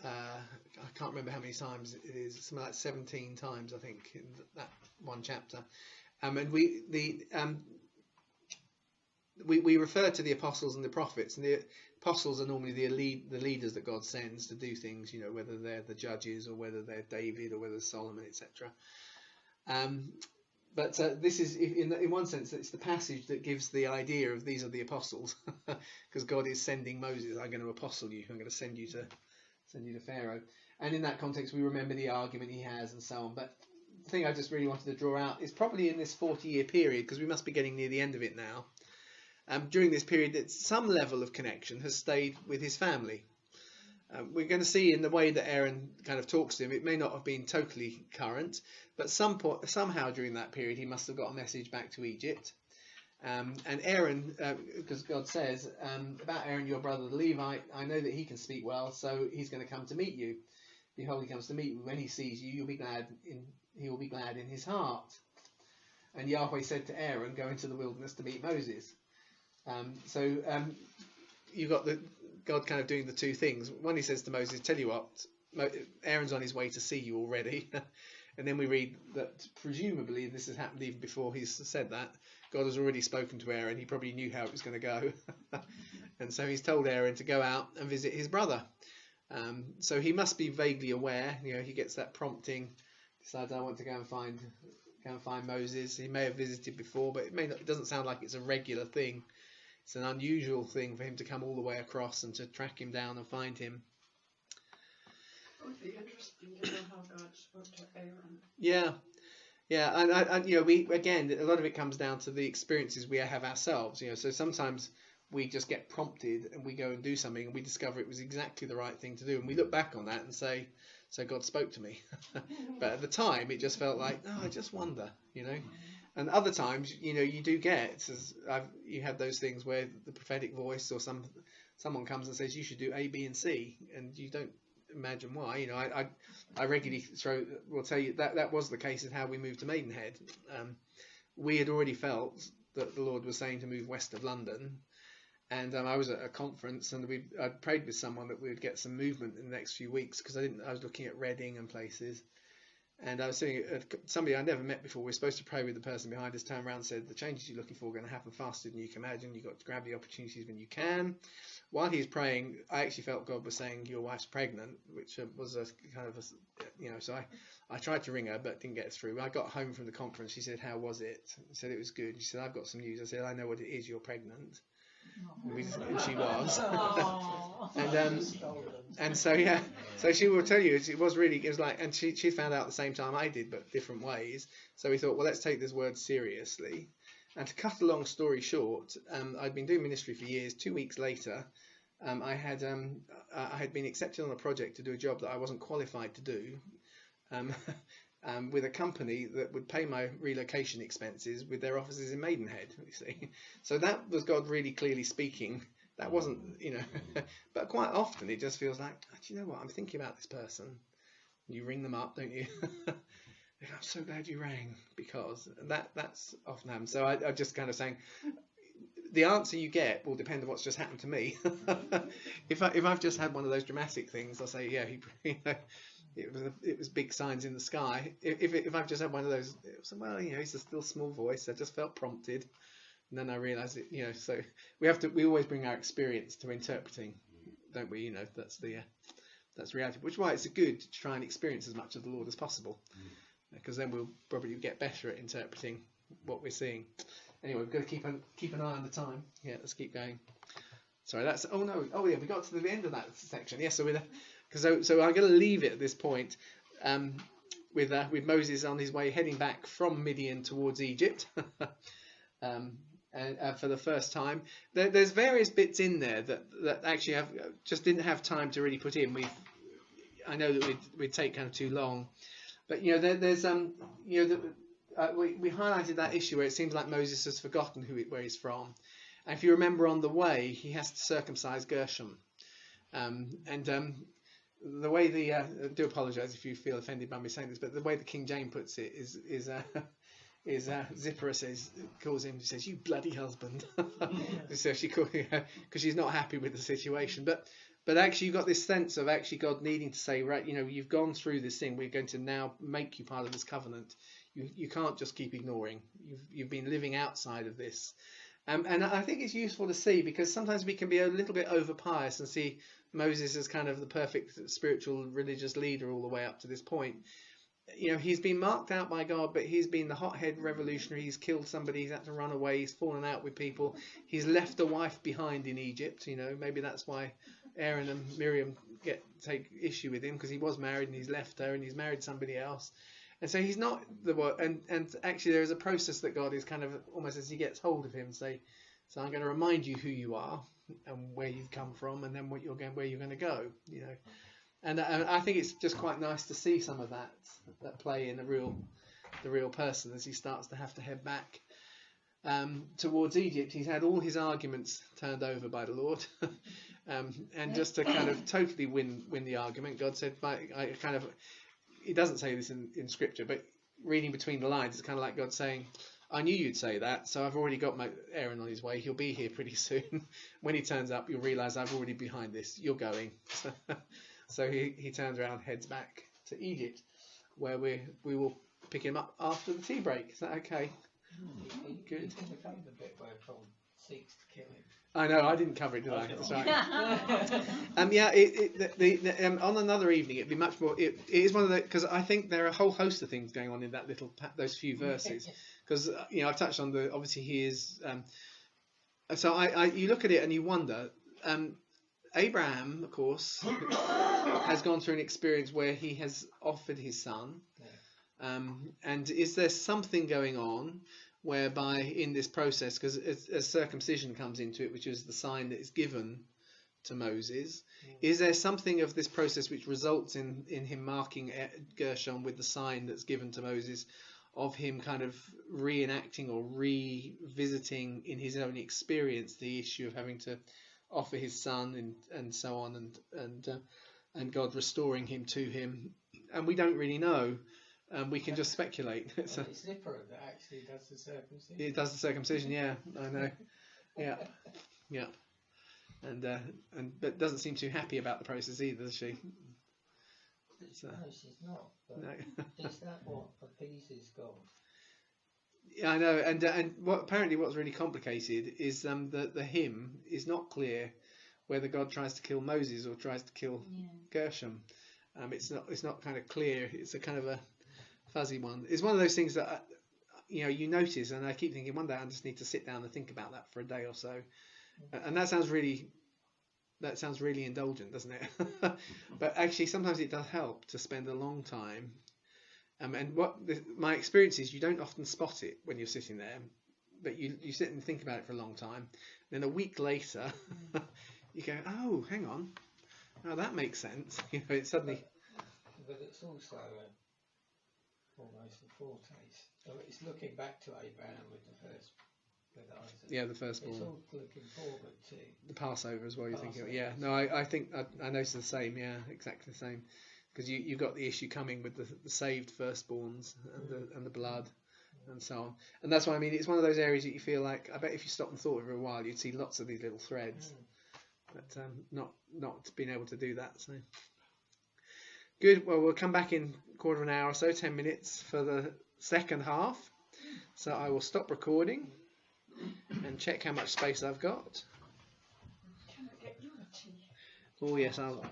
I can't remember how many times it is, something like 17 times, I think, in that one chapter. And we refer to the apostles and the prophets, and the apostles are normally the leaders that God sends to do things, whether they're the judges or whether they're David or whether Solomon, etc. But this is, in one sense, it's the passage that gives the idea of these are the apostles, because God is sending Moses. I'm going to apostle you. I'm going to send you to Pharaoh. And in that context, we remember the argument he has and so on. But the thing I just really wanted to draw out is probably in this 40-year period, because we must be getting near the end of it now. During this period, that some level of connection has stayed with his family. We're going to see in the way that Aaron kind of talks to him, it may not have been totally current, but somehow during that period he must have got a message back to Egypt. And Aaron, because God says about Aaron, your brother the Levite, I know that he can speak well, so he's going to come to meet you. Behold, he comes to meet you. When he sees you, he will be glad in his heart. And Yahweh said to Aaron, go into the wilderness to meet Moses. You've got God kind of doing the two things. One, he says to Moses, tell you what, Aaron's on his way to see you already. And then we read that presumably this has happened even before he's said that. God has already spoken to Aaron. He probably knew how it was going to go. And so he's told Aaron to go out and visit his brother. So he must be vaguely aware. He gets that prompting, decides I want to go and find Moses. He may have visited before, but it doesn't sound like it's a regular thing. It's an unusual thing for him to come all the way across and to track him down and find him. It would be interesting to know how God spoke to Aaron. Yeah, and we again, a lot of it comes down to the experiences we have ourselves. So sometimes we just get prompted and we go and do something and we discover it was exactly the right thing to do, and we look back on that and say, so God spoke to me. But at the time, it just felt like, I just wonder, And other times, you do get, you have those things where the prophetic voice or someone comes and says you should do A, B, and C, and you don't imagine why. I regularly will tell you that was the case in how we moved to Maidenhead. We had already felt that the Lord was saying to move west of London, and I was at a conference and I'd prayed with someone that we would get some movement in the next few weeks, because I was looking at Reading and places. And I was saying, somebody I never met before, we were supposed to pray with the person behind us, turned around and said, the changes you're looking for are going to happen faster than you can imagine. You've got to grab the opportunities when you can. While he was praying, I actually felt God was saying, your wife's pregnant, which was a kind of so I tried to ring her, but didn't get through. When I got home from the conference, she said, how was it? I said, it was good. She said, I've got some news. I said, I know what it is, you're pregnant. And she was. And so she will tell you, it was like, and she found out at the same time I did, but different ways. So we thought, well, let's take this word seriously. And to cut a long story short, I'd been doing ministry for years. 2 weeks later, I had been accepted on a project to do a job that I wasn't qualified to do, with a company that would pay my relocation expenses with their offices in Maidenhead, you see. So that was God really clearly speaking. That wasn't, but quite often it just feels like, do you know what, I'm thinking about this person. You ring them up, don't you? I'm so glad you rang, because that's often happens. So I just kind of saying, the answer you get will depend on what's just happened to me. If I've just had one of those dramatic things, I'll say, it was big signs in the sky. If I've just had one of those, it's a still small voice. I just felt prompted, and then I realised it. So we always bring our experience to interpreting, don't we? That's reality. Which is why it's good to try and experience as much of the Lord as possible, because then we'll probably get better at interpreting what we're seeing. Anyway, we've got to keep an eye on the time. Yeah, let's keep going. Sorry, we got to the end of that section. Yeah, so I'm going to leave it at this point with Moses on his way heading back from Midian towards Egypt. and for the first time. There's various bits in there that actually just didn't have time to really put in. I know that we'd take kind of too long, but you know, there's you know, we highlighted that issue where it seems like Moses has forgotten where he's from, and if you remember, on the way he has to circumcise Gershom, the way I do apologise if you feel offended by me saying this, but the way the King James puts it is Zipporah calls him, she says, "You bloody husband." So she calls him, because she's not happy with the situation, but actually you've got this sense of actually God needing to say, right, you know, you've gone through this thing, we're going to now make you part of this covenant. You can't just keep ignoring. You've been living outside of this. And I think it's useful to see, because sometimes we can be a little bit over pious and see Moses as kind of the perfect spiritual religious leader all the way up to this point. You know, he's been marked out by God, but he's been the hothead revolutionary. He's killed somebody, he's had to run away, he's fallen out with people, he's left a wife behind in Egypt. You know, maybe that's why Aaron and Miriam take issue with him, because he was married and he's left her and he's married somebody else. And so he's not the one. And actually there is a process that God is kind of, almost as he gets hold of him, say, so I'm going to remind you who you are and where you've come from, and then where you're going to go. You know. And I think it's just quite nice to see some of that play in the real person as he starts to have to head back towards Egypt. He's had all his arguments turned over by the Lord, and just to kind of totally win the argument, God said, he doesn't say this in Scripture, but reading between the lines, it's kind of like God saying, I knew you'd say that, so I've already got my Aaron on his way. He'll be here pretty soon. When he turns up, you'll realise I've already behind this. You're going. So he turns around, heads back to Egypt, where we will pick him up after the tea break. Is that okay? Good. You can cover the bit where God seeks to kill him. I know, I didn't cover it, did I? That's right. On another evening, it'd be much more. It is one of the, because I think there are a whole host of things going on in that those few verses. Because you know, I've touched on obviously he is. So you look at it and you wonder. Abraham, of course, has gone through an experience where he has offered his son. And is there something going on whereby in this process, because as circumcision comes into it, which is the sign that is given to Moses, is there something of this process which results in him marking Gershom with the sign that's given to Moses, of him kind of reenacting or revisiting in his own experience the issue of having to offer his son and so on, and God restoring him to him, and we don't really know. We can just speculate. It's Zipporah that actually does the circumcision. It does the circumcision, yeah, I know. Yeah. But doesn't seem too happy about the process either, does she? No, she's not. But No. Is that what appeases God? Yeah, I know, and apparently what's really complicated is the hymn is not clear whether God tries to kill Moses or tries to kill Gershom. It's not kind of clear. It's a kind of a fuzzy one. It's one of those things that you notice, and I keep thinking one day I just need to sit down and think about that for a day or so. And that sounds really indulgent, doesn't it? But actually sometimes it does help to spend a long time. And my experience is, you don't often spot it when you're sitting there, but you sit and think about it for a long time. Then a week later, you go, oh, hang on, that makes sense. It's suddenly. But it's also almost a foretaste. So it's looking back to Abraham with Isaac. Yeah, the firstborn. It's all looking forward to the Passover as well. You're thinking, yeah. No, I think I noticed the same. Yeah, exactly the same. Because you've got the issue coming with the saved firstborns and the blood and so on. And that's why, I mean, it's one of those areas that you feel like, I bet if you stopped and thought of it for a while, you'd see lots of these little threads. But not being able to do that. So good. Well, we'll come back in a quarter of an hour or so, 10 minutes for the second half. So I will stop recording and check how much space I've got. Can I get you a tea? Oh yes, I'll.